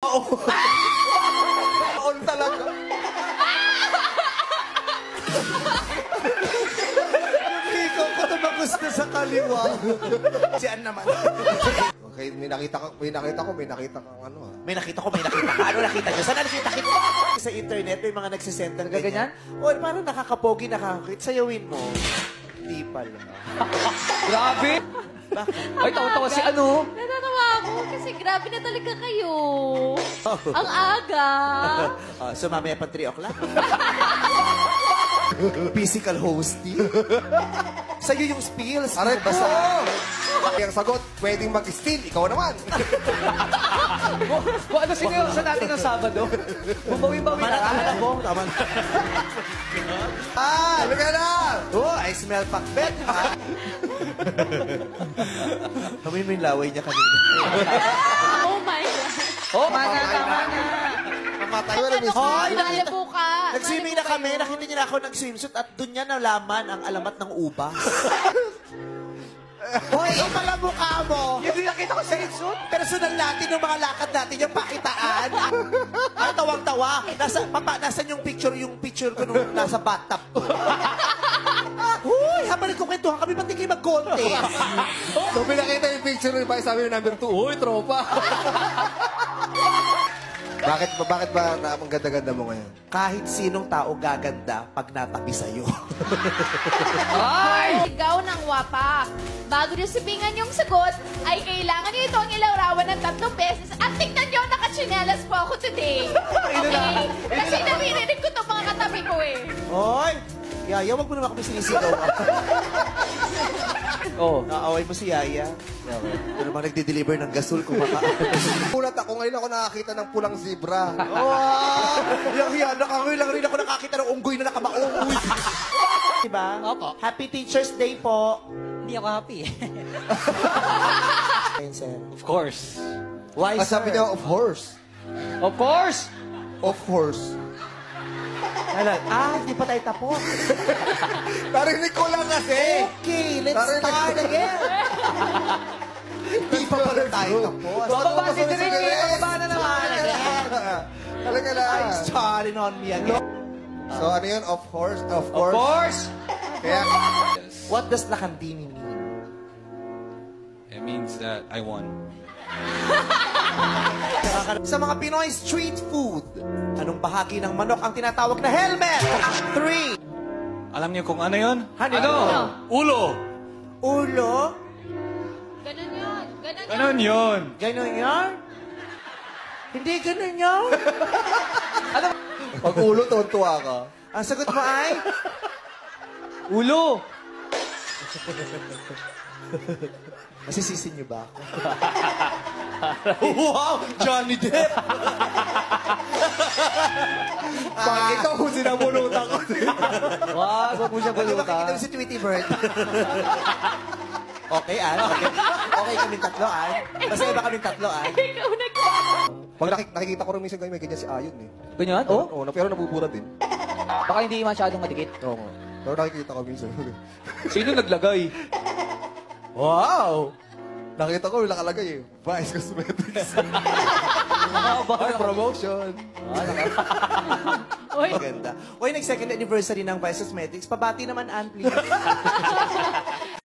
Oo. On talaga. Ikaw ko tumagos na sa kaliwa. Diyan naman. Okay, may nakita ko ano ah. May nakita ko. Ano nakita nyo? Saan nakita ko? Sa internet, may mga nagsisend ng ganyan. O, parang nakakapogi, nakakakit. Sayawin mo. Hindi pala. Grabe! Bakit? Ay, tawa-tawa si ano? Natatawa ako kasi grabe na talaga kayo. Ang aga. So, mamaya pa 3 o'clock. Physical hosting. Sa'yo yung spills. Aray ko! Ang sagot, pwedeng mag-steal. Ikaw naman. Kung ano sinuyosa natin ng Sabado, bumawi-bawi na. Alam mo, tama na. Ano ka na? Oh, I smell pakbet, ha? Kami mo yung laway niya kanina. Oh my God. Oh, mana. Mamatay mo na, Miss. Hoy, Malabo ka. nag-swimming na kami. Nakita niya na ako nag-swimsuit at doon niya nalaman ang alamat ng ubas. Hoy, ang pala mukha mo. Hindi nakita ko sa suit. Personal natin yung mga lakad natin, yung pakitaan. Ang tawang-tawa. Nasaan yung picture ko nung nasa bathtub ko. Uy, habang nagkukwentuhan kami, pati kayo mag-contest. Nung pinakita yung picture ng iba, sabi ng number 2, uy, tropa. Bakit ba na ang ganda-ganda mo ngayon? Kahit sinong tao gaganda pag natabi sa'yo. Ay! Ikaw ng wapa. Bago niyo sipingan yung sagot, ay kailangan niyo itong ilarawan ng 3 beses. At tignan niyo, nakachinelas po ako today. Okay? Kasi naririnig ko itong mga katabi ko eh. Hoy! Yaya, wag mo naman kami sinisigaw. Oh. Naaway mo si Yaya. Ito naman nagde-deliver ng gasol kung Kulat ako, ngayon ako nakakita ng pulang zebra. Oh! Yang ngayon lang rin ako nakakita ng unggoy na nakamaunggoy. Diba? Opo. Happy Teacher's Day po. Hindi ako happy. Ayun, sir. Of course. Why, Sabi sir? niya, of course. Of course! Of course. Hindi pa tayo tapos. Narinig ko lang kasi. Okay, let's start again. Hindi pa pala tayo tapos. Bababa si Ricky! Bababa na naman! Talaga lang. I'm starting on me again. So ano yun? Of course? Of Of course? course! Kaya, What does nakandini mean? It means that I won. Sa mga Pinoy street food, anong bahagi ng manok ang tinatawag na helmet? 3. Alam niyo kung ano yun? Ano? Ulo! Ulo? Ganun yun. Ganon yun. Ganon yan? Hindi ganon yan? pag ulo, tuwan-tuwa ka. Ang sagot mo ay? Ulo! Masisisi niyo ba ako? Wow! Johnny Depp! Bakit ikaw kung sinabunutan ko? Wag mo siya Bakit makikita balutan. mo si Tweety Bird? Okay, Ann? Okay kami tatlo, Ann? Basta iba kami tatlo, Ann? Ikaw nag... Pag nakikita ko rin minsan kayo, may ganyan si Ayon eh. Ganyan? Oh? Oo, pero nabubura din. Baka hindi masyadong madikit. Oo nga. Pero nakikita ko minsan. Sino naglagay? Wow! Nakita ko, nakalagay eh. Vice Cosmetics. Nakakabahan. Promotion. Uy, Maganda. Uy, nag-second anniversary ng Vice Cosmetics. Pabati naman, Ann, please.